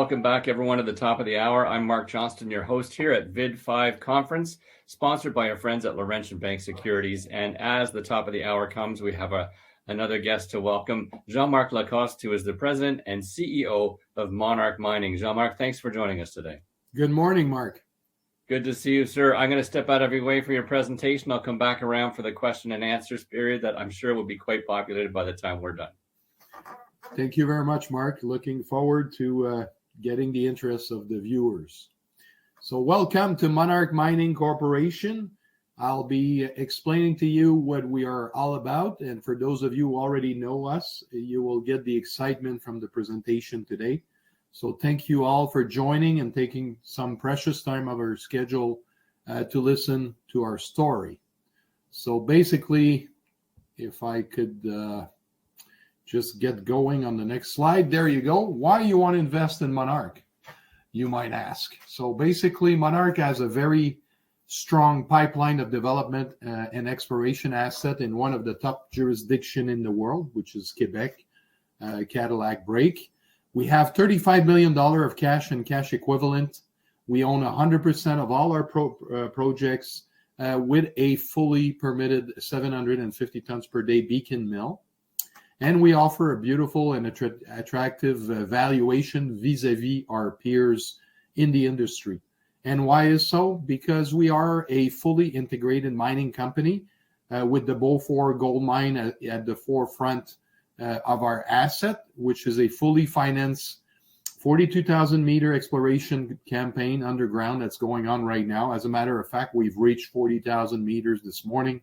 welcome back everyone to the top of the hour. I'm Mark Johnston, your host here at VID5 Conference, sponsored by our friends at Laurentian Bank Securities. And as the top of the hour comes, we have another guest to welcome, Jean-Marc Lacoste, who is the president and CEO of Monarch Mining. Jean-Marc, thanks for joining us today. Good morning, Mark. Good to see you, sir. I'm going to step out of your way for your presentation. I'll come back around for the question and answers period that I'm sure will be quite populated by the time we're done. Thank you very much, Mark. Looking forward to getting the interest of the viewers. So welcome to Monarch Mining Corporation. I'll be explaining to you what we are all about. And for those of you who already know us, you will get the excitement from the presentation today. So thank you all for joining and taking some precious time of our schedule to listen to our story. So basically, if I could just get going on the next slide. There you go. Why you want to invest in Monarch, you might ask. So basically, Monarch has a very strong pipeline of development and exploration asset in one of the top jurisdictions in the world, which is Quebec, Cadillac Break. We have $35 million of cash and cash equivalent. We own 100% of all our projects with a fully permitted 750 tons per day Beacon mill. And we offer a beautiful and attractive valuation vis-a-vis our peers in the industry. And why is so? Because we are a fully integrated mining company with the Beaufor Gold Mine at the forefront of our asset, which is a fully financed 42,000 meter exploration campaign underground that's going on right now. As a matter of fact, we've reached 40,000 meters this morning.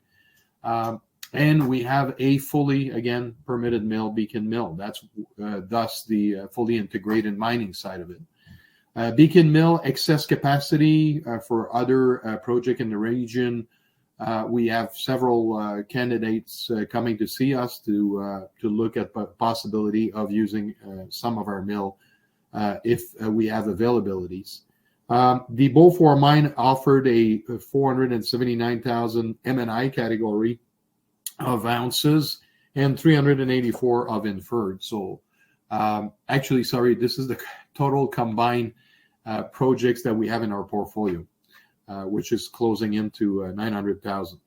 And we have a fully, again, permitted mill, Beacon Mill. That's thus the fully integrated mining side of it. Beacon Mill, excess capacity for other project in the region. We have several candidates coming to see us to look at the possibility of using some of our mill if we have availabilities. The Beaufor Mine offered a 479,000 M&I category of ounces and 384 of inferred. So actually, sorry, this is the total combined projects that we have in our portfolio, which is closing into 900,000.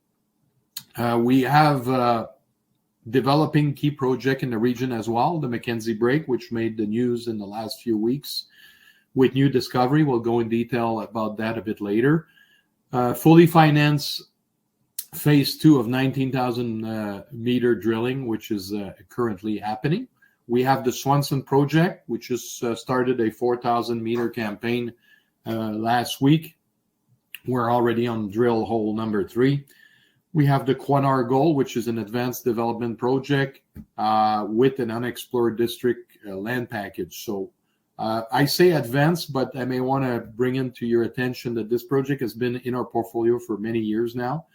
We have developing key project in the region as well, the McKenzie Break, which made the news in the last few weeks with new discovery. We'll go in detail about that a bit later. Fully financed Phase 2 of 19,000 meter drilling, which is currently happening. We have the Swanson project, which just started a 4,000 meter campaign last week. We're already on drill hole number 3. We have the Croinor Gold, which is an advanced development project with an unexplored district land package. So I say advanced, but I may want to bring into your attention that this project has been in our portfolio for many years now.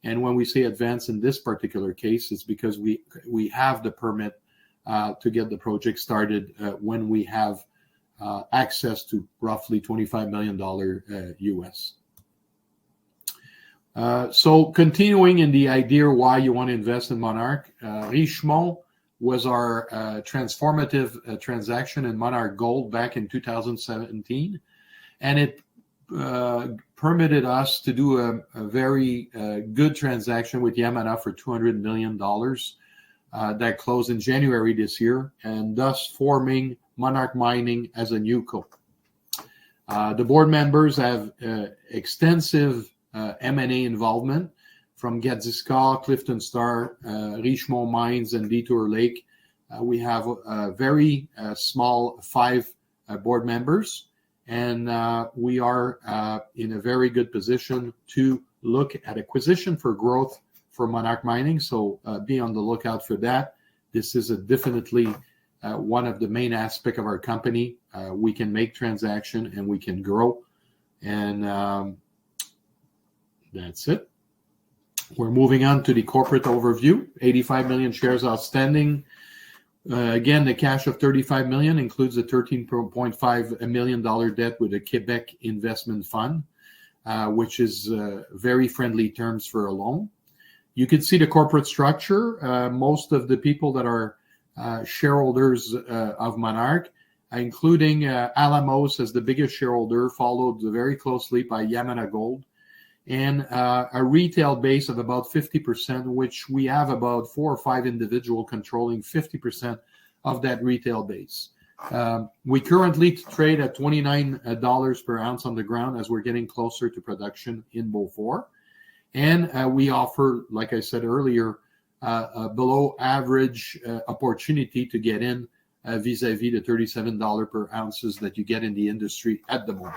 And when we say advanced in this particular case, it's because we have the permit to get the project started when we have access to roughly $25 million US. So continuing in the idea why you want to invest in Monarch, Richemont was our transformative transaction in Monarch Gold back in 2017. And it permitted us to do a very good transaction with Yamana for $200 million that closed in January this year, and thus forming Monarch Mining as a new co. The board members have extensive M&A involvement from Gadsiscar, Clifton Star, Richemont Mines, and Detour Lake. We have a very small 5 board members. And we are in a very good position to look at acquisition for growth for Monarch Mining. So be on the lookout for that. This is definitely one of the main aspects of our company. We can make transaction and we can grow. And that's it. We're moving on to the corporate overview. 85 million shares outstanding. Again, the cash of $35 million includes a $13.5 million debt with a Quebec investment fund, which is very friendly terms for a loan. You can see the corporate structure. Most of the people that are shareholders of Monarch including Alamos as the biggest shareholder, followed very closely by Yamana Gold, and a retail base of about 50%, which we have about 4 or 5 individuals controlling 50% of that retail base. We currently trade at $29 per ounce on the ground as we're getting closer to production in Beaufor. And we offer, like I said earlier, a below average opportunity to get in vis-a-vis the $37 per ounces that you get in the industry at the moment.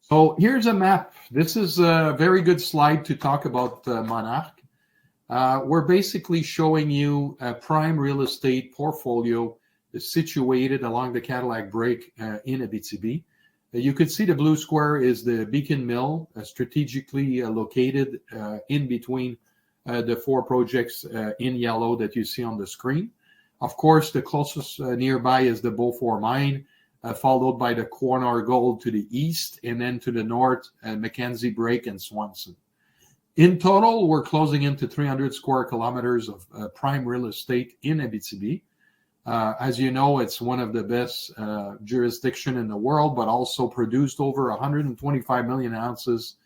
So here's a map. This is a very good slide to talk about Monarch. We're basically showing you a prime real estate portfolio situated along the Cadillac Break in Abitibi. You could see the blue square is the Beacon Mill, strategically located in between the 4 projects in yellow that you see on the screen. Of course, the closest nearby is the Beaufor Mine, followed by the Croinor Gold to the east, and then to the north, McKenzie Break and Swanson. In total, we're closing into 300 square kilometers of prime real estate in Abitibi. As you know, it's one of the best jurisdiction in the world, but also produced over 125 million ounces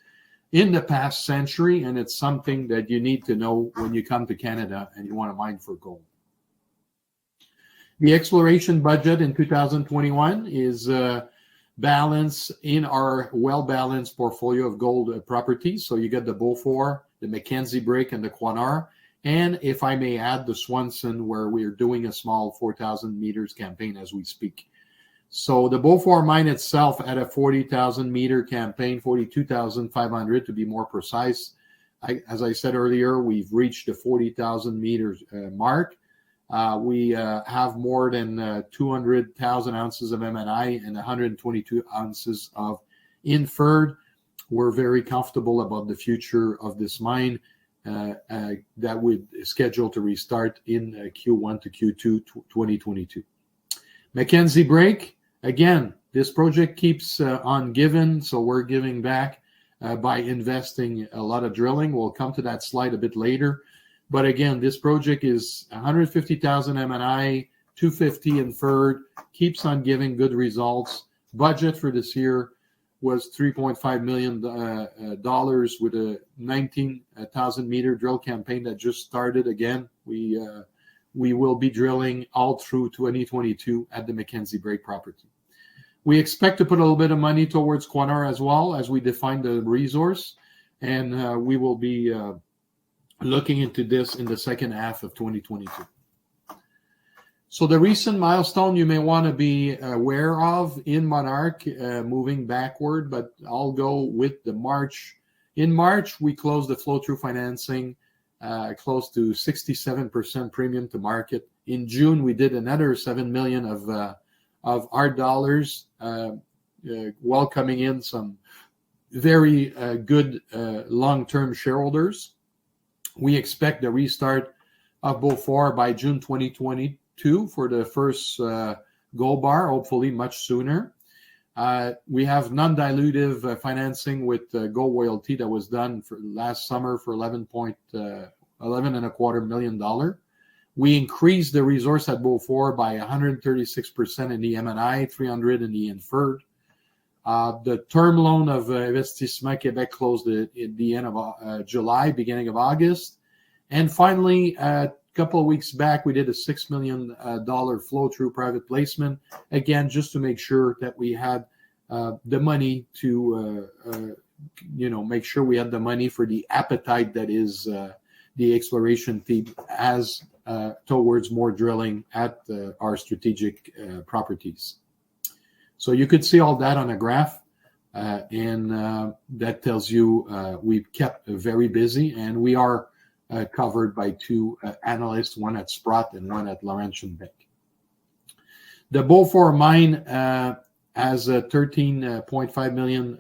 in the past century, and it's something that you need to know when you come to Canada and you want to mine for gold. The exploration budget in 2021 is balanced in our well-balanced portfolio of gold properties. So you get the Beaufor, the McKenzie Break, and the Croinor. And if I may add, the Swanson, where we're doing a small 4,000 meters campaign as we speak. So the Beaufor mine itself at a 40,000 meter campaign, 42,500 to be more precise. As I said earlier, we've reached the 40,000 meters mark. We have more than 200,000 ounces of M&I and 122 ounces of inferred. We're very comfortable about the future of this mine that would schedule to restart in Q1 to Q2 2022. McKenzie Break, again, this project keeps on giving, so we're giving back by investing a lot of drilling. We'll come to that slide a bit later. But again, this project is 150,000 M&I, 250 inferred, keeps on giving good results. Budget for this year was $3.5 million with a 19,000 meter drill campaign that just started again. We will be drilling all through 2022 at the McKenzie Break property. We expect to put a little bit of money towards Croinor as well as we define the resource, and we will be looking into this in the second half of 2022. So the recent milestone you may want to be aware of in Monarch, moving backward, but I'll go with the March. In March, we closed the flow-through financing close to 67% premium to market. In June, we did another $7 million of our dollars, welcoming in some very good long-term shareholders. We expect the restart of Beaufor by June 2022 for the first gold bar, hopefully much sooner. We have non-dilutive financing with Gold Royalty that was done for last summer for $11.25 million. We increased the resource at Beaufor by 136% in the M&I, 300 in the inferred. The term loan of Investissement Québec closed at the end of July, beginning of August. And finally, a couple of weeks back, we did a $6 million flow-through private placement, again, just to make sure that we had the money to, make sure we had the money for the appetite that is the exploration team has towards more drilling at our strategic properties. So you could see all that on a graph, and that tells you we've kept very busy, and we are covered by 2 analysts, one at Sprott and one at Laurentian Bank. The Beaufor mine has a $13.5 million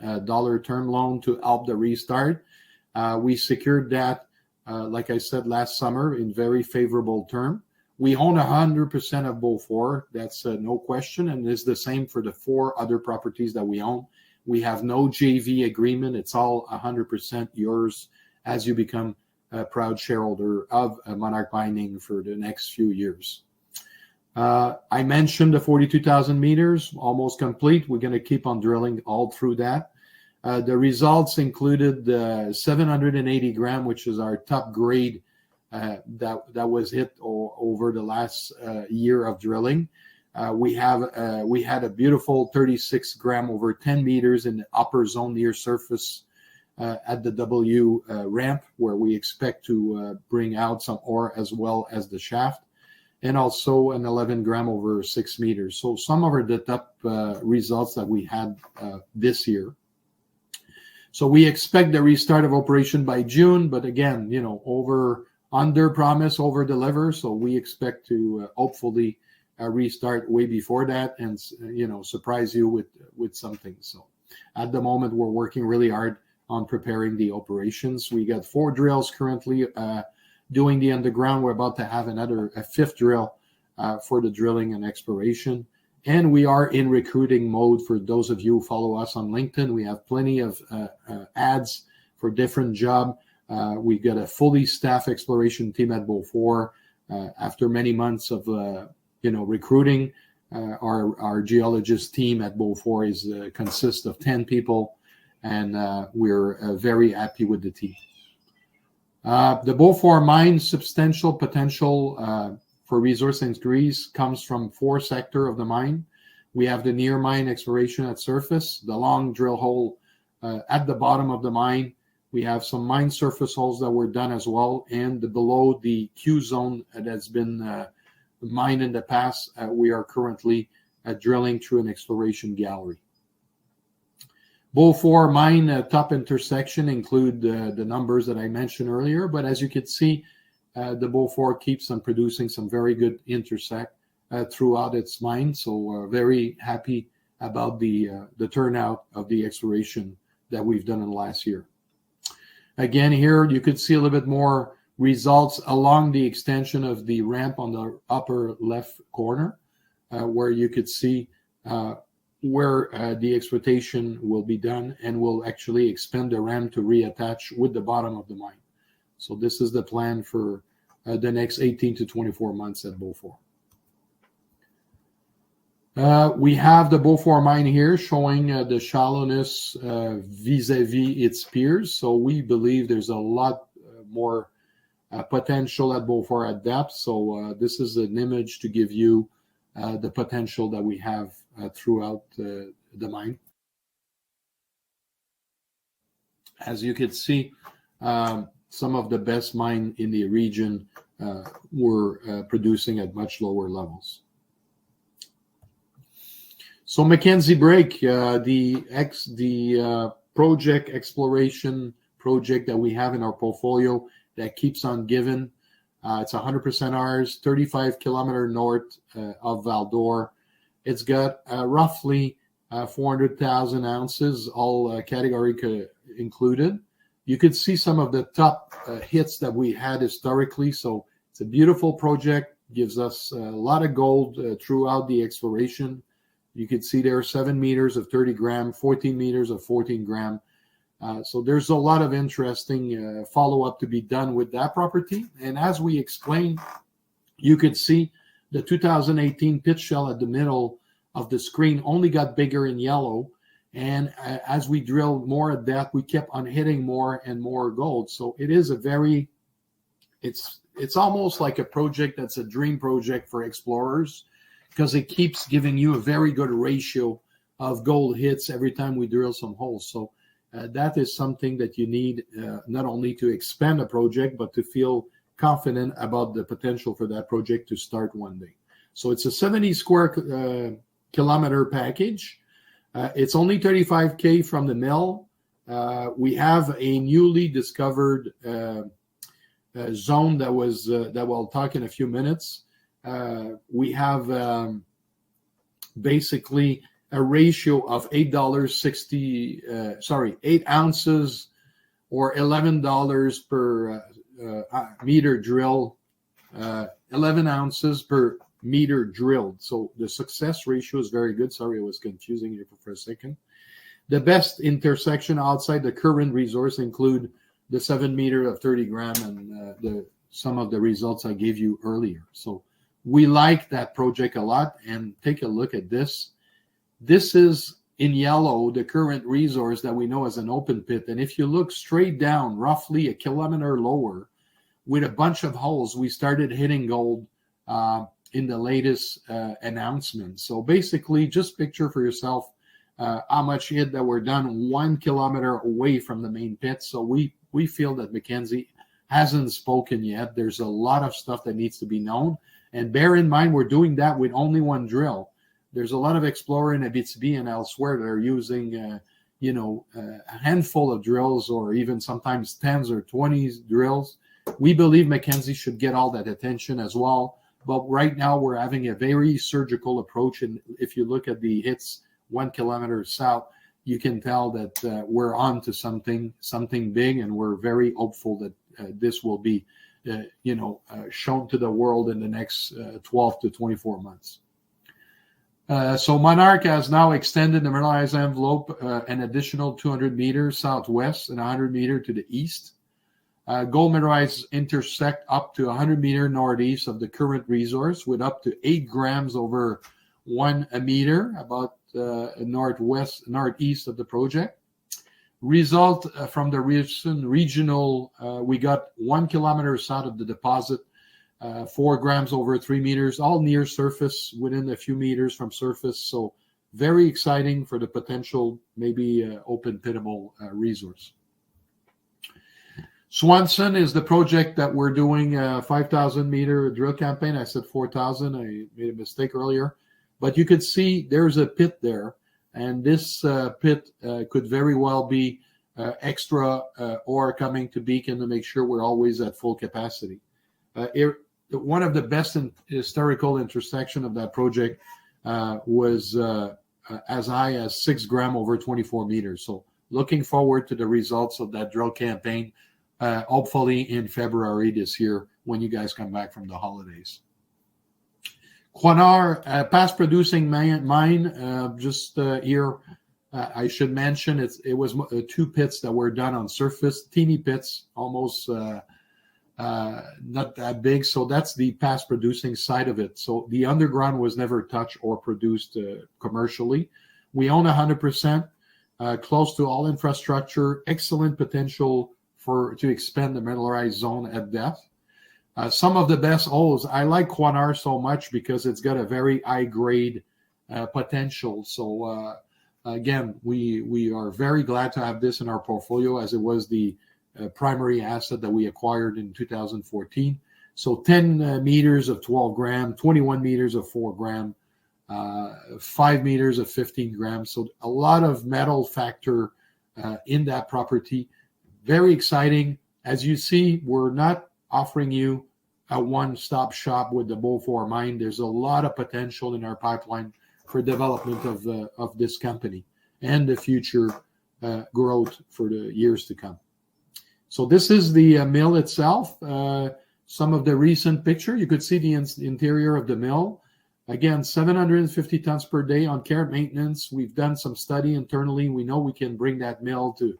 term loan to help the restart. We secured that, like I said, last summer in very favorable term. We own 100% of Beaufor. That's no question. And it's the same for the 4 other properties that we own. We have no JV agreement. It's all 100% yours as you become a proud shareholder of Monarch Mining for the next few years. I mentioned the 42,000 meters, almost complete. We're going to keep on drilling all through that. The results included 780 gram, which is our top grade that was hit over the last year of drilling. We had a beautiful 36 gram over 10 meters in the upper zone near surface at the W ramp, where we expect to bring out some ore as well as the shaft, and also an 11 gram over 6 meters. So some of the top results that we had this year. So we expect the restart of operation by June, but again, under promise, over deliver. So we expect to hopefully restart way before that and, surprise you with something. So at the moment, we're working really hard on preparing the operations. We got 4 drills currently doing the underground. We're about to have a 5th drill for the drilling and exploration. And we are in recruiting mode. For those of you who follow us on LinkedIn, we have plenty of ads for different jobs. We got a fully staffed exploration team at Beaufor. After many months of recruiting, our geologist team at Beaufor consists of 10 people, and we're very happy with the team. The Beaufor mine substantial potential for resource increase comes from 4 sectors of the mine. We have the near mine exploration at surface, the long drill hole at the bottom of the mine. We have some mine surface holes that were done as well, and below the Q zone that's been mined in the past, we are currently drilling through an exploration gallery. Beaufor mine top intersection include the numbers that I mentioned earlier, but as you can see, the Beaufor keeps on producing some very good intersect throughout its mine. So we're very happy about the turnout of the exploration that we've done in the last year. Again, here you could see a little bit more results along the extension of the ramp on the upper left corner, where you could see where the exploitation will be done, and we'll actually expand the ramp to reattach with the bottom of the mine. So this is the plan for the next 18 to 24 months at Beaufor. We have the Beaufor mine here showing the shallowness vis-a-vis its peers. So we believe there's a lot more potential at Beaufor at depth. So this is an image to give you the potential that we have throughout the mine. As you can see, some of the best mine in the region were producing at much lower levels. So McKenzie Break, the project exploration project that we have in our portfolio that keeps on giving. It's 100% ours, 35 kilometer north of Val-d'Or. It's got roughly 400,000 ounces, all category included. You could see some of the top hits that we had historically. So it's a beautiful project, gives us a lot of gold throughout the exploration. You could see there 7 meters of 30 gram, 14 meters of 14 gram. So there's a lot of interesting follow-up to be done with that property. And as we explained, you could see the 2018 pit shell at the middle of the screen only got bigger in yellow. And as we drilled more at depth, we kept on hitting more and more gold. So it is it's almost like a project that's a dream project for explorers, because it keeps giving you a very good ratio of gold hits every time we drill some holes. So that is something that you need not only to expand a project, but to feel confident about the potential for that project to start one day. So it's a 70 square kilometer package. It's only 35K from the mill. We have a newly discovered zone that we'll talk in a few minutes. We have basically a ratio of $8 ounces or $11 per meter drill, 11 ounces per meter drilled. So the success ratio is very good. Sorry, I was confusing you for a second. The best intersection outside the current resource include the 7 meter of 30 gram and some of the results I gave you earlier. So We like that project a lot. And take a look at this. This is in yellow, the current resource that we know as an open pit. And if you look straight down, roughly a kilometer lower, with a bunch of holes, we started hitting gold in the latest announcement. So basically, just picture for yourself how much hit that were done 1 kilometer away from the main pit. So we feel that McKenzie hasn't spoken yet. There's a lot of stuff that needs to be known. And bear in mind, we're doing that with only one drill. There's a lot of explorers in Abitibi and elsewhere that are using, a handful of drills or even sometimes 10s or 20s drills. We believe McKenzie should get all that attention as well. But right now, we're having a very surgical approach. And if you look at the hits 1 kilometer south, you can tell that we're on to something big, and we're very hopeful that this will be, shown to the world in the next 12 to 24 months. So Monarch has now extended the mineralized envelope an additional 200 meters southwest and 100 meters to the east. Gold mineralized intersect up to 100 meters northeast of the current resource with up to 8 grams over 1 meter, about northeast of the project. Result from the recent regional, we got 1 kilometer south of the deposit, 4 grams over 3 meters, all near surface, within a few meters from surface. So very exciting for the potential, maybe open pitable resource. Swanson is the project that we're doing a 5,000 meter drill campaign. I said 4,000. I made a mistake earlier. But you could see there's a pit there. And this pit could very well be extra ore coming to Beacon to make sure we're always at full capacity. One of the best historical intersection of that project was as high as 6 grams over 24 meters. So looking forward to the results of that drill campaign, hopefully in February this year when you guys come back from the holidays. Croinor, past producing mine, just here, I should mention it was 2 pits that were done on surface, teeny pits, almost not that big. So that's the past producing side of it. So the underground was never touched or produced commercially. We own 100%, close to all infrastructure, excellent potential to expand the mineralized zone at depth. Some of the best holes. I like Croinor so much because it's got a very high grade potential. So again, we are very glad to have this in our portfolio, as it was the primary asset that we acquired in 2014. So 10 meters of 12 grams, 21 meters of 4 grams, 5 meters of 15 grams. So a lot of metal factor in that property. Very exciting. As you see, we're not offering you a one-stop shop with the Beaufor Mine. There's a lot of potential in our pipeline for development of this company and the future growth for the years to come. So this is the mill itself. Some of the recent picture, you could see the interior of the mill. Again, 750 tons per day on care and maintenance. We've done some study internally. We know we can bring that mill to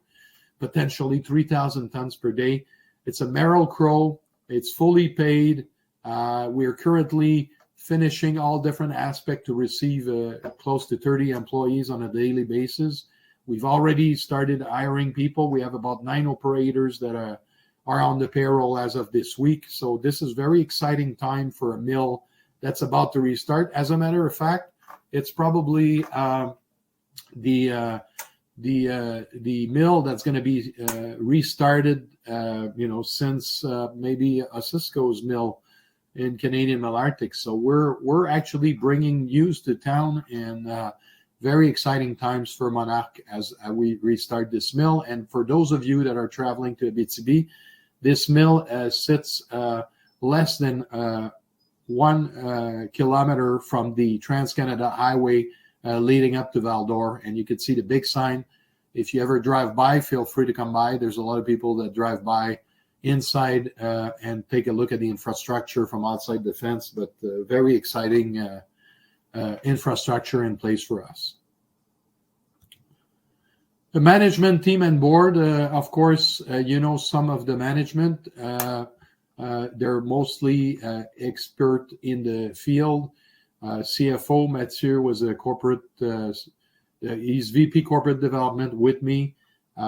potentially 3,000 tons per day. It's a Merrill Crow. It's fully paid. We're currently finishing all different aspects to receive close to 30 employees on a daily basis. We've already started hiring people. We have about 9 operators that are on the payroll as of this week. So this is very exciting time for a mill that's about to restart. As a matter of fact, it's probably the mill that's going to be restarted, since maybe a Cisco's mill in Canadian Malartic. So we're actually bringing news to town, and very exciting times for Monarch as we restart this mill. And for those of you that are traveling to Abitibi, this mill sits less than 1 kilometer from the Trans-Canada Highway leading up to Val-d'Or, and you can see the big sign. If you ever drive by, feel free to come by. There's a lot of people that drive by inside and take a look at the infrastructure from outside the fence, but very exciting infrastructure in place for us. The management team and board, of course, some of the management. They're mostly expert in the field. CFO Mathieu was a corporate, he's VP Corporate Development with me.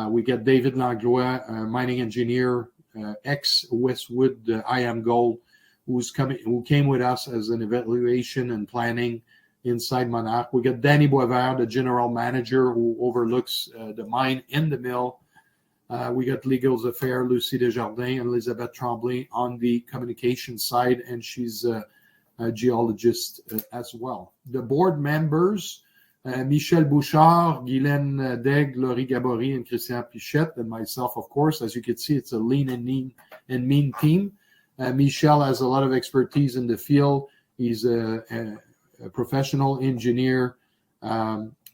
We got David Langlois, mining engineer, ex-Westwood IM Gold, who came with us as an evaluation and planning inside Monarch. We got Danny Boisvert, the general manager who overlooks the mine and the mill. We got Legal Affairs, Lucie Desjardins, and Elizabeth Tremblay on the communication side, and she's a geologist as well. The board members, Michel Bouchard, Guylaine Daigle, Laurie Gabory, and Christian Pichette, and myself, of course. As you can see, it's a lean and mean team. Michel has a lot of expertise in the field. He's a professional engineer,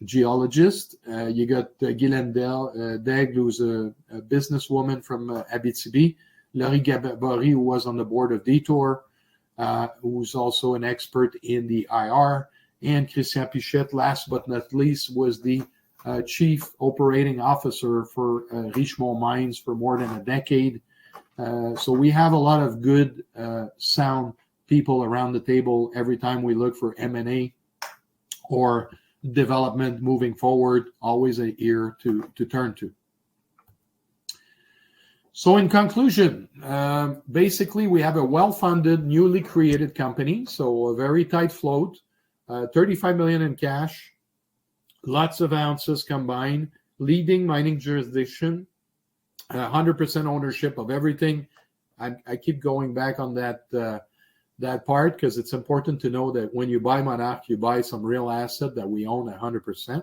geologist. You got Guylaine Daigle, who's a businesswoman from Abitibi. Laurie Gabory, who was on the board of Detour, who's also an expert in the IR. And Christian Pichette, last but not least, was the chief operating officer for Richemont Mines for more than a decade. So we have a lot of good, sound people around the table every time we look for M&A or development moving forward, always an ear to turn to. So in conclusion, basically we have a well-funded, newly created company, so a very tight float, 35 million in cash, lots of ounces combined, leading mining jurisdiction, 100% ownership of everything. I keep going back on that part because it's important to know that when you buy Monarch, you buy some real asset that we own 100%.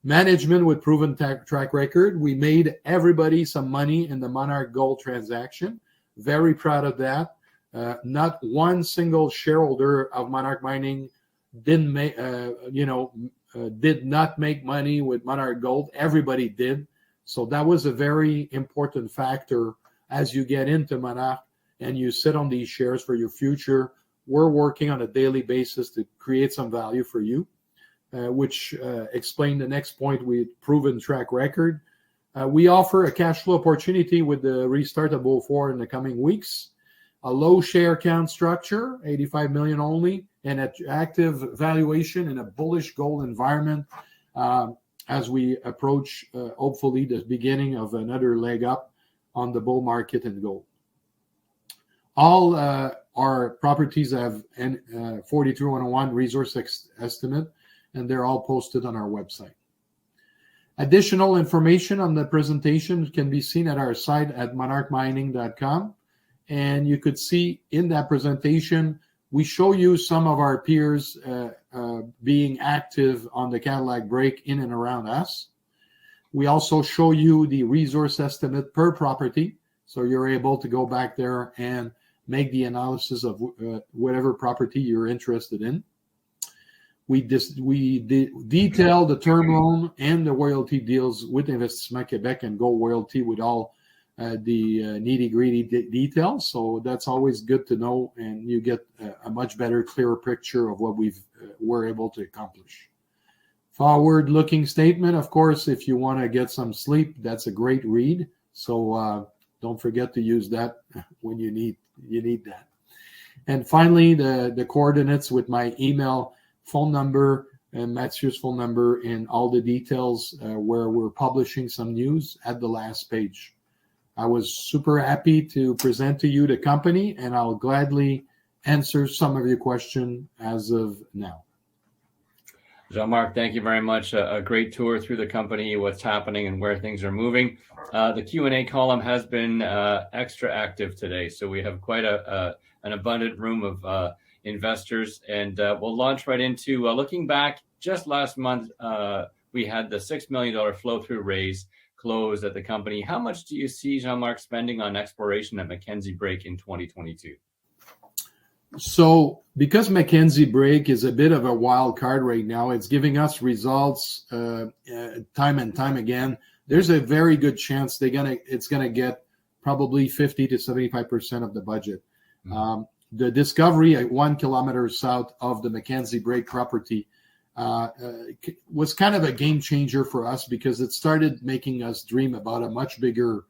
Management with proven track record. We made everybody some money in the Monarch Gold transaction. Very proud of that. Not one single shareholder of Monarch Mining did not make money with Monarch Gold. Everybody did. So that was a very important factor as you get into Monarch and you sit on these shares for your future. We're working on a daily basis to create some value for you, which explain the next point with proven track record. We offer a cash flow opportunity with the restart of Beaufor in the coming weeks. A low share count structure, 85 million only, and an active valuation in a bullish gold environment as we approach, hopefully, the beginning of another leg up on the bull market in gold. All our properties have 43101 resource estimate, and they're all posted on our website. Additional information on the presentation can be seen at our site at monarchmining.com. And you could see in that presentation, we show you some of our peers being active on the Cadillac break in and around us. We also show you the resource estimate per property. So you're able to go back there and make the analysis of whatever property you're interested in. We detail the term loan and the royalty deals with Investissement Québec and Gold Royalty with all the nitty-gritty details. So that's always good to know, and you get a much better, clearer picture of what we're able to accomplish. Forward-looking statement, of course, if you want to get some sleep, that's a great read. So don't forget to use that when you need that. And finally, the coordinates with my email, phone number, and Mathieu's phone number, and all the details where we're publishing some news at the last page. I was super happy to present to you the company, and I'll gladly answer some of your questions as of now. Jean-Marc, thank you very much. A great tour through the company, what's happening and where things are moving. The Q&A column has been extra active today, so we have quite an abundant room of investors, and we'll launch right into looking back. Just last month, we had the $6 million flow-through raise close at the company. How much do you see, Jean-Marc, spending on exploration at McKenzie Break in 2022? So because McKenzie Break is a bit of a wild card right now, it's giving us results time and time again. There's a very good chance it's gonna get probably 50 to 75% of the budget. Mm-hmm. The discovery at 1 kilometer south of the McKenzie Break property was kind of a game changer for us because it started making us dream about a much bigger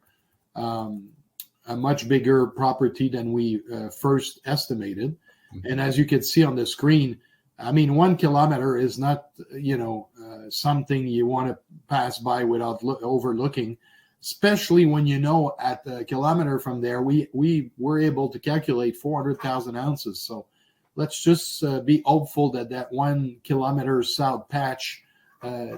a much bigger property than we first estimated. And as you can see on the screen, I mean, 1 kilometer is not, something you want to pass by without overlooking, especially when at the kilometer from there, we were able to calculate 400,000 ounces. So let's just be hopeful that 1 kilometer south patch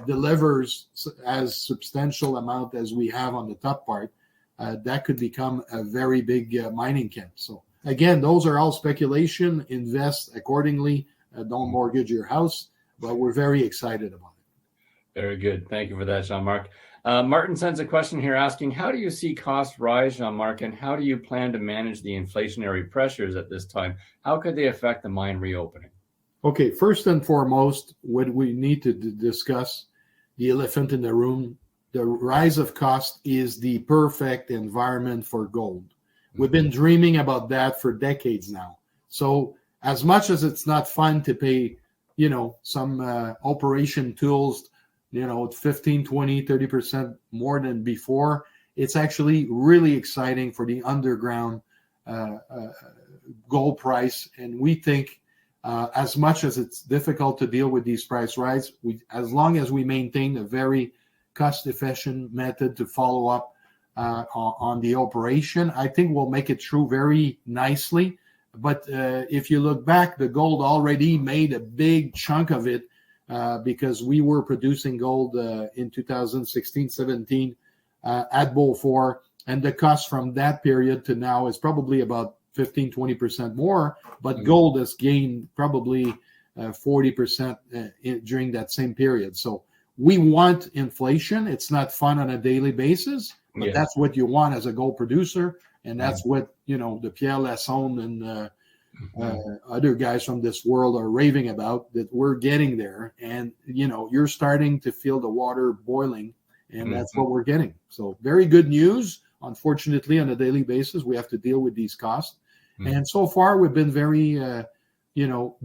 delivers as substantial amount as we have on the top part. That could become a very big mining camp. So again, those are all speculation. Invest accordingly. Don't mortgage your house, but we're very excited about it. Very good. Thank you for that, Jean-Marc. Martin sends a question here asking, how do you see costs rise, Jean-Marc, and how do you plan to manage the inflationary pressures at this time? How could they affect the mine reopening? Okay, first and foremost, what we need to discuss, the elephant in the room, the rise of cost is the perfect environment for gold. We've been dreaming about that for decades now. So as much as it's not fun to pay, some operation tools, 15, 20, 30% more than before, it's actually really exciting for the underground gold price. And we think as much as it's difficult to deal with these price rise, as long as we maintain a very cost-efficient method to follow up on the operation, I think we'll make it through very nicely. But if you look back, the gold already made a big chunk of it because we were producing gold in 2016-17 at Beaufor, and the cost from that period to now is probably about 15-20% more, but gold has gained probably 40% during that same period. So we want inflation. It's not fun on a daily basis, but that's what you want as a gold producer, and that's what the Pierre Lassonde and other guys from this world are raving about, that we're getting there. And you're starting to feel the water boiling, and that's what we're getting. So very good news. Unfortunately, on a daily basis, we have to deal with these costs. And so far, we've been very,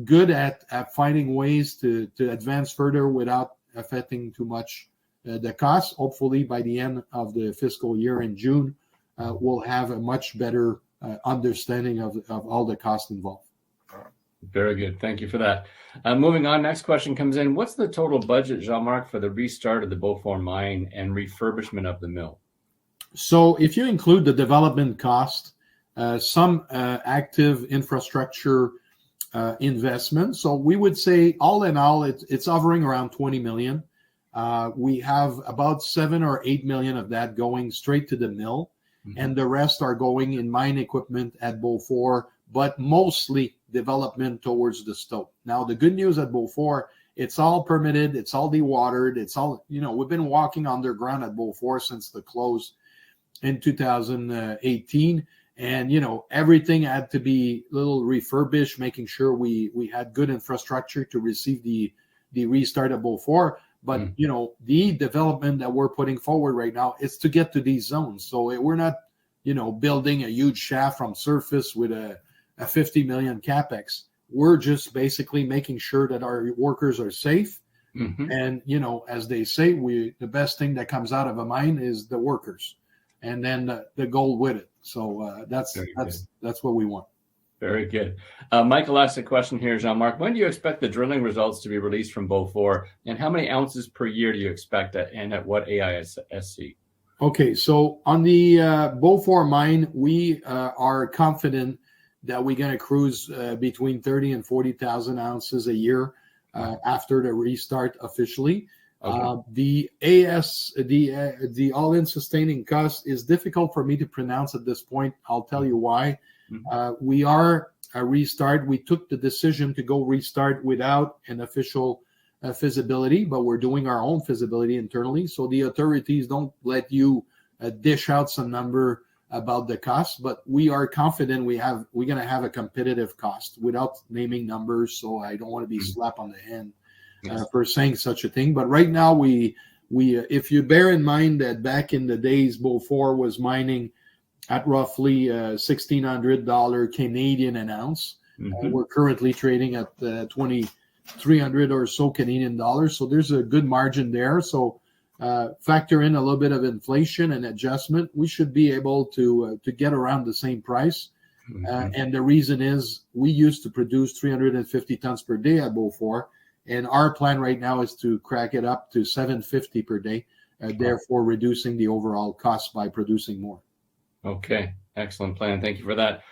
good at finding ways to advance further without affecting too much the costs. Hopefully, by the end of the fiscal year in June, we'll have a much better understanding of all the costs involved. Very good. Thank you for that. Moving on, next question comes in. What's the total budget, Jean-Marc, for the restart of the Beaufor Mine and refurbishment of the mill? So if you include the development cost, some active infrastructure investment, so we would say all in all, it's hovering around 20 million. We have about 7 or 8 million of that going straight to the mill, and the rest are going in mine equipment at Beaufor, but mostly development towards the stope. Now, the good news at Beaufor, it's all permitted, it's all dewatered, it's all, we've been walking underground at Beaufor since the close in 2018. And, everything had to be a little refurbished, making sure we had good infrastructure to receive the restart of Beaufor. But, the development that we're putting forward right now is to get to these zones. So we're not, building a huge shaft from surface with a 50 million capex. We're just basically making sure that our workers are safe. And, as they say, the best thing that comes out of a mine is the workers, and then the gold with it. So that's what we want. Very good. Michael asked a question here, Jean-Marc. When do you expect the drilling results to be released from Beaufor, and how many ounces per year do you expect and at what AISC? Okay, so on the Beaufor mine, we are confident that we're going to cruise between 30 and 40,000 ounces a year after the restart officially. Okay. The all-in sustaining cost is difficult for me to pronounce at this point. I'll tell you why. We are a restart. We took the decision to go restart without an official feasibility, but we're doing our own feasibility internally. So the authorities don't let you dish out some number about the cost, but we are confident we're going to have a competitive cost without naming numbers. So I don't want to be slapped on the hand for saying such a thing. But right now, we if you bear in mind that back in the days, Beaufor was mining at roughly $1,600 Canadian an ounce. We're currently trading at 2,300 or so Canadian dollars. So there's a good margin there. So factor in a little bit of inflation and adjustment, we should be able to get around the same price. And the reason is we used to produce 350 tons per day at Beaufor, and our plan right now is to crack it up to 750 per day, therefore reducing the overall cost by producing more. Okay, excellent plan. Thank you for that.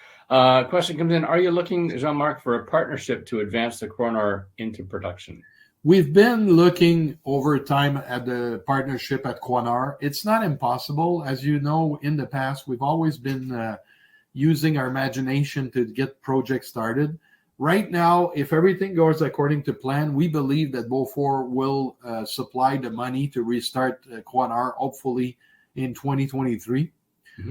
Question comes in. Are you looking, Jean-Marc, for a partnership to advance the Croinor into production? We've been looking over time at the partnership at Croinor. It's not impossible. As you know, in the past, we've always been using our imagination to get projects started. Right now, if everything goes according to plan, we believe that Beaufor will supply the money to restart Croinor, hopefully in 2023.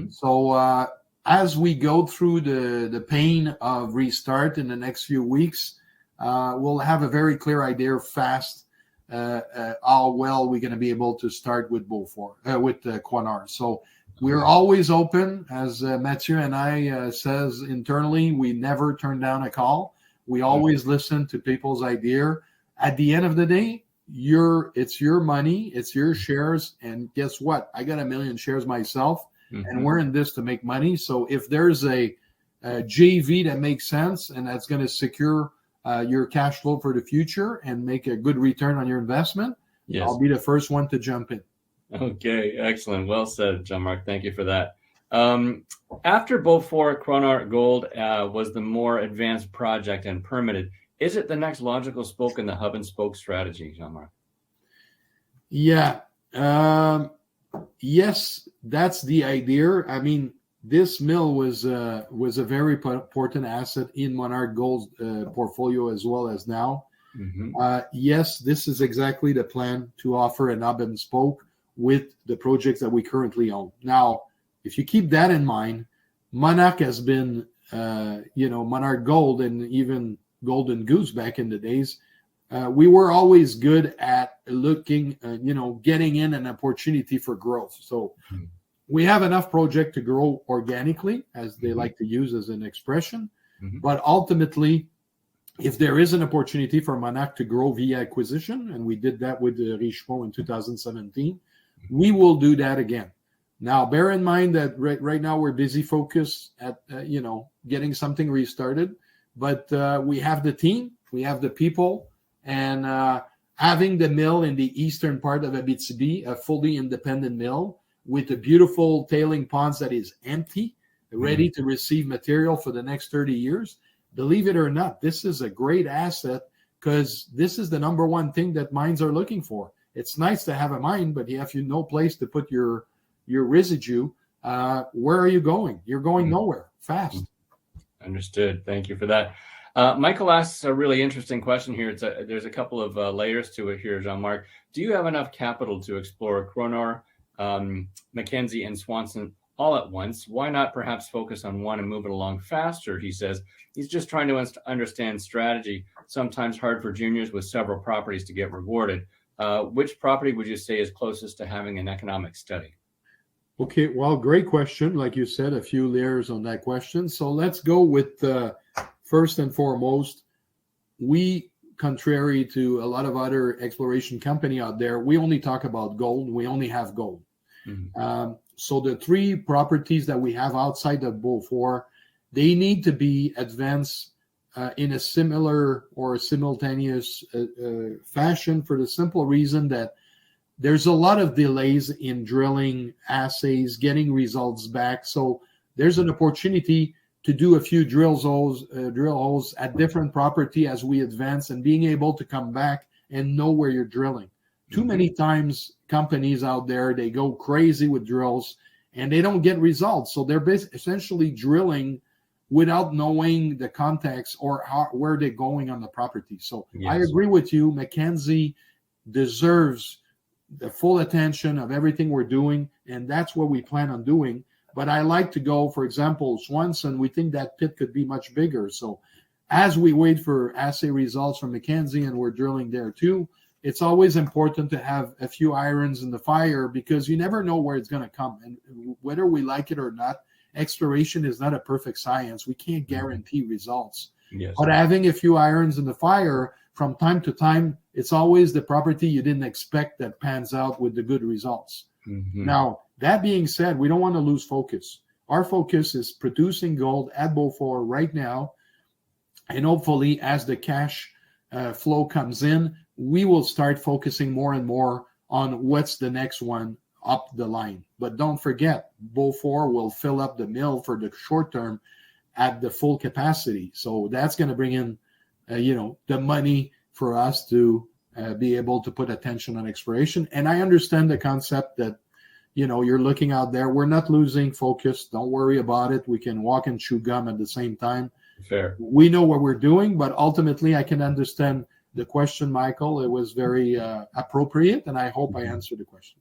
So as we go through the pain of restart in the next few weeks, we'll have a very clear idea fast how well we're going to be able to start with Beaufor, with Croinor. So we're always open, as Mathieu and I says internally. We never turn down a call. We always listen to people's idea. At the end of the day, it's your money, it's your shares, and guess what? I got 1 million shares myself, and we're in this to make money. So if there's a JV that makes sense and that's going to secure your cash flow for the future and make a good return on your investment, I'll be the first one to jump in. Okay, excellent. Well said, Jean-Marc. Thank you for that. After Beaufor, Croinor Gold was the more advanced project and permitted. Is it the next logical spoke in the hub and spoke strategy, Jean-Marc? Yeah. Yes, that's the idea. I mean, this mill was a very important asset in Monarch Gold's portfolio as well as now. Yes, this is exactly the plan to offer an hub and spoke with the projects that we currently own. Now, if you keep that in mind, Monarch has been, Monarch Gold and even Golden Goose back in the days, we were always good at looking, getting in an opportunity for growth. So we have enough project to grow organically, as they like to use as an expression. But ultimately, if there is an opportunity for Monarch to grow via acquisition, and we did that with Richemont in 2017, we will do that again. Now, bear in mind that right now we're busy focused at, getting something restarted. But we have the team, we have the people, and having the mill in the eastern part of Abitibi, a fully independent mill with a beautiful tailing ponds that is empty, ready to receive material for the next 30 years. Believe it or not, this is a great asset because this is the number one thing that mines are looking for. It's nice to have a mine, but if you have no place to put your residue, where are you going? You're going nowhere fast. Understood. Thank you for that. Michael asks a really interesting question here. There's a couple of layers to it here, Jean-Marc. Do you have enough capital to explore Croinor, McKenzie, and Swanson all at once? Why not perhaps focus on one and move it along faster? He says he's just trying to understand strategy. Sometimes hard for juniors with several properties to get rewarded. Which property would you say is closest to having an economic study? Okay, well, great question. Like you said, a few layers on that question. So let's go with first and foremost, we, contrary to a lot of other exploration company out there, we only talk about gold. We only have gold. So the three properties that we have outside of Beaufor, they need to be advanced in a similar or simultaneous fashion for the simple reason that there's a lot of delays in drilling assays, getting results back. So there's an opportunity to do a few drill holes at different property as we advance and being able to come back and know where you're drilling. Too many times companies out there, they go crazy with drills and they don't get results. So they're essentially drilling without knowing the context or where they're going on the property. So I agree with you. McKenzie deserves the full attention of everything we're doing, and that's what we plan on doing. But I like to go, for example, Swanson, we think that pit could be much bigger. So as we wait for assay results from McKenzie and we're drilling there too, it's always important to have a few irons in the fire because you never know where it's going to come. And whether we like it or not, exploration is not a perfect science. We can't guarantee results. But having a few irons in the fire from time to time it's always the property you didn't expect that pans out with the good results. Mm-hmm. Now, that being said, we don't want to lose focus. Our focus is producing gold at Beaufor right now. And hopefully, as the cash flow comes in, we will start focusing more and more on what's the next one up the line. But don't forget, Beaufor will fill up the mill for the short term at the full capacity. So that's going to bring in, the money for us to be able to put attention on exploration. And I understand the concept that, you're looking out there. We're not losing focus. Don't worry about it. We can walk and chew gum at the same time. Fair. We know what we're doing, but ultimately I can understand the question, Michael. It was very appropriate, and I hope I answered the question.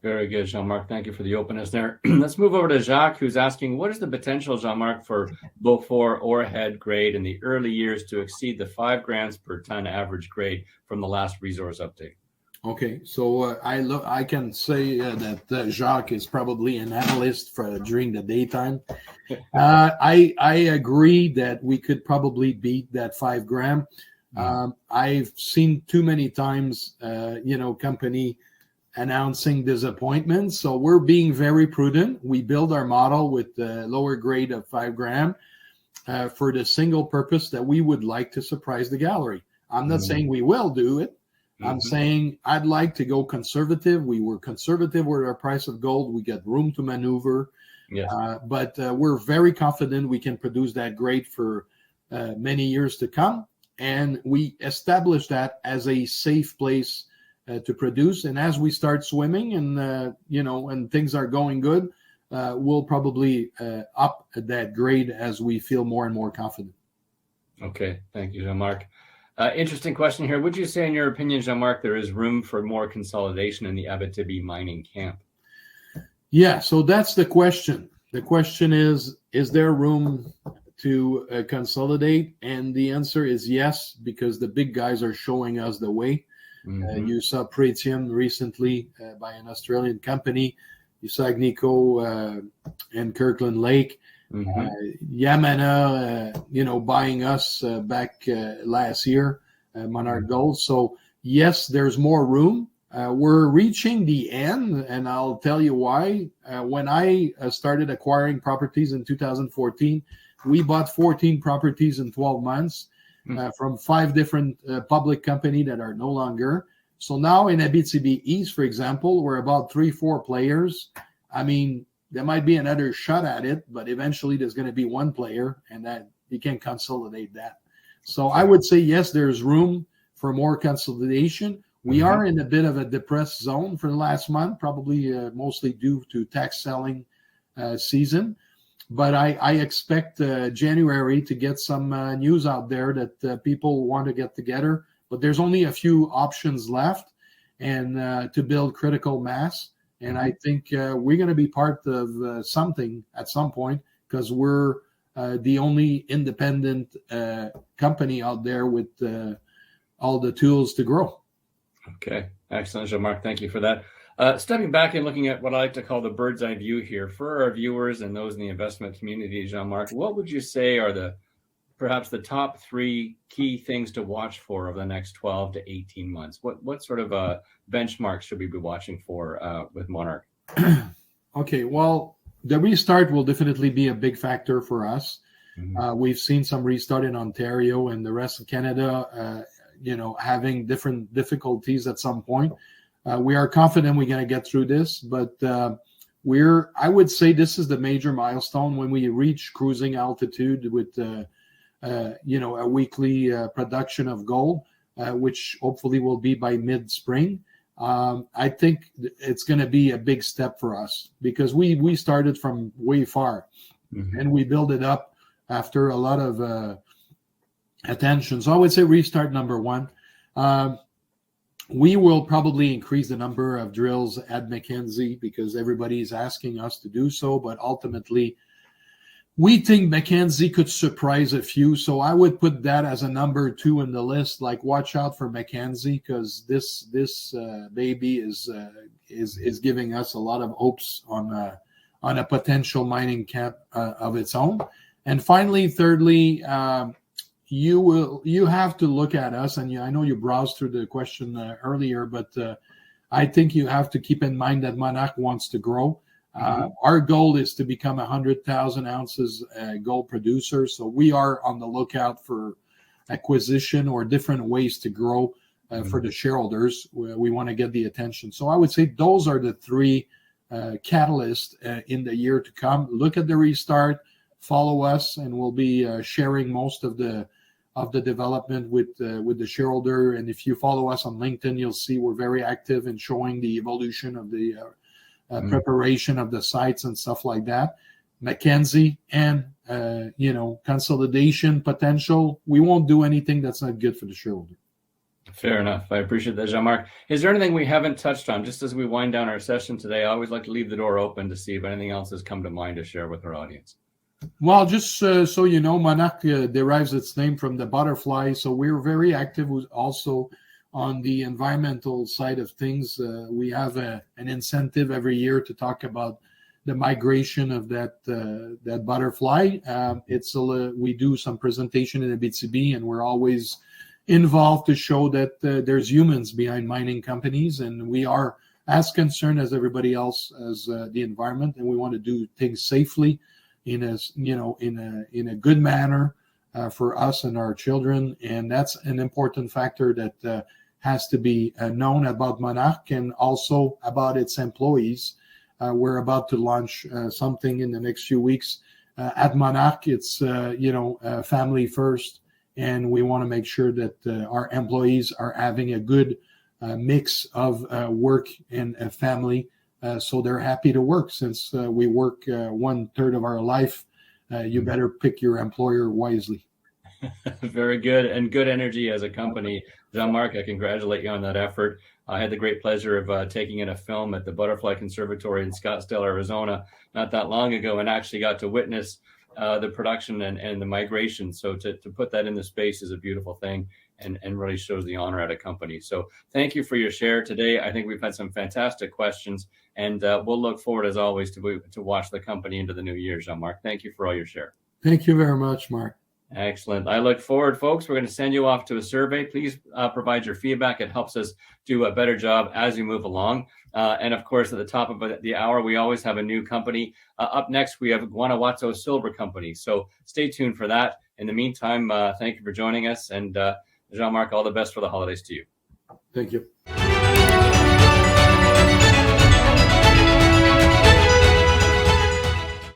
Very good, Jean-Marc. Thank you for the openness there. Let's move over to Jacques, who's asking, what is the potential, Jean-Marc, for Beaufor ore head grade in the early years to exceed the 5 grams per ton average grade from the last resource update? Okay, so I can say that Jacques is probably an analyst during the daytime. I agree that we could probably beat that 5 gram. I've seen too many times, company announcing disappointments. So we're being very prudent. We build our model with the lower grade of 5 gram for the single purpose that we would like to surprise the gallery. I'm not saying we will do it. I'm saying I'd like to go conservative. We were conservative with our price of gold. We got room to maneuver. Yes. But we're very confident we can produce that grade for many years to come. And we established that as a safe place to produce. And as we start swimming and, and things are going good, we'll probably up that grade as we feel more and more confident. Okay. Thank you, Jean-Marc. Interesting question here. Would you say, in your opinion, Jean-Marc, there is room for more consolidation in the Abitibi mining camp? Yeah, so that's the question. The question is there room to consolidate? And the answer is yes, because the big guys are showing us the way. You saw Pretium recently by an Australian company. You saw Agnico and Kirkland Lake. Yamana, buying us back last year, Monarch Gold. So yes, there's more room. We're reaching the end, and I'll tell you why. When I started acquiring properties in 2014, we bought 14 properties in 12 months from 5 different public companies that are no longer. So now in Abitibi East, for example, we're about 3-4 players. I mean, there might be another shot at it, but eventually there's going to be one player, and that you can consolidate that. So I would say, yes, there's room for more consolidation. We are in a bit of a depressed zone for the last month, probably mostly due to tax selling season. But I expect January to get some news out there that people want to get together. But there's only a few options left and to build critical mass. And I think we're going to be part of something at some point because we're the only independent company out there with all the tools to grow. Okay. Excellent, Jean-Marc. Thank you for that. Stepping back and looking at what I like to call the bird's eye view here for our viewers and those in the investment community, Jean-Marc, what would you say are perhaps the top 3 key things to watch for over the next 12 to 18 months? What sort of benchmarks should we be watching for with Monarch? Okay, well, the restart will definitely be a big factor for us. We've seen some restart in Ontario and the rest of Canada, having different difficulties at some point. We are confident we're going to get through this, but I would say this is the major milestone when we reach cruising altitude with a weekly production of gold, which hopefully will be by mid-spring. I think it's going to be a big step for us because we started from way far and we build it up after a lot of attention. So I would say restart number 1. We will probably increase the number of drills at McKenzie because everybody is asking us to do so, but ultimately we think McKenzie could surprise a few. So I would put that as a number 2 in the list. Like, watch out for McKenzie because this baby is giving us a lot of hopes on a potential mining camp of its own. And finally, thirdly, you have to look at us, and I know you browsed through the question earlier, but I think you have to keep in mind that Monarch wants to grow. Our goal is to become 100,000 ounces gold producer. So we are on the lookout for acquisition or different ways to grow for the shareholders. We want to get the attention. So I would say those are the three catalysts in the year to come. Look at the restart, follow us, and we'll be sharing most of the development with the shareholder. And if you follow us on LinkedIn, you'll see we're very active in showing the evolution of the preparation of the sites and stuff like that. McKenzie and consolidation potential. We won't do anything that's not good for the shareholder. Fair enough. I appreciate that, Jean-Marc. Is there anything we haven't touched on? Just as we wind down our session today, I always like to leave the door open to see if anything else has come to mind to share with our audience. Well, just so you know, Monarch derives its name from the butterfly. So we're very active also on the environmental side of things. We have an incentive every year to talk about the migration of that butterfly. We do some presentation in Abitibi, and we're always involved to show that there's humans behind mining companies, and we are as concerned as everybody else as the environment, and we want to do things safely in a good manner for us and our children, and that's an important factor that has to be known about Monarch and also about its employees. We're about to launch something in the next few weeks at Monarch. It's family first. And we want to make sure that our employees are having a good mix of work and family, so they're happy to work. Since we work 1/3 of our life, you better pick your employer wisely. Very good, and good energy as a company. Jean-Marc, I congratulate you on that effort. I had the great pleasure of taking in a film at the Butterfly Conservatory in Scottsdale, Arizona, not that long ago, and actually got to witness the production and the migration. So to put that in the space is a beautiful thing and really shows the honor at a company. So thank you for your share today. I think we've had some fantastic questions, and we'll look forward, as always, to watch the company into the new year, Jean-Marc. Thank you for all your share. Thank you very much, Mark. Excellent. I look forward, folks. We're going to send you off to a survey. Please provide your feedback. It helps us do a better job as we move along. And of course, at the top of the hour, we always have a new company. Up next, we have Guanajuato Silver Company. So stay tuned for that. In the meantime, thank you for joining us. And Jean-Marc, all the best for the holidays to you. Thank you.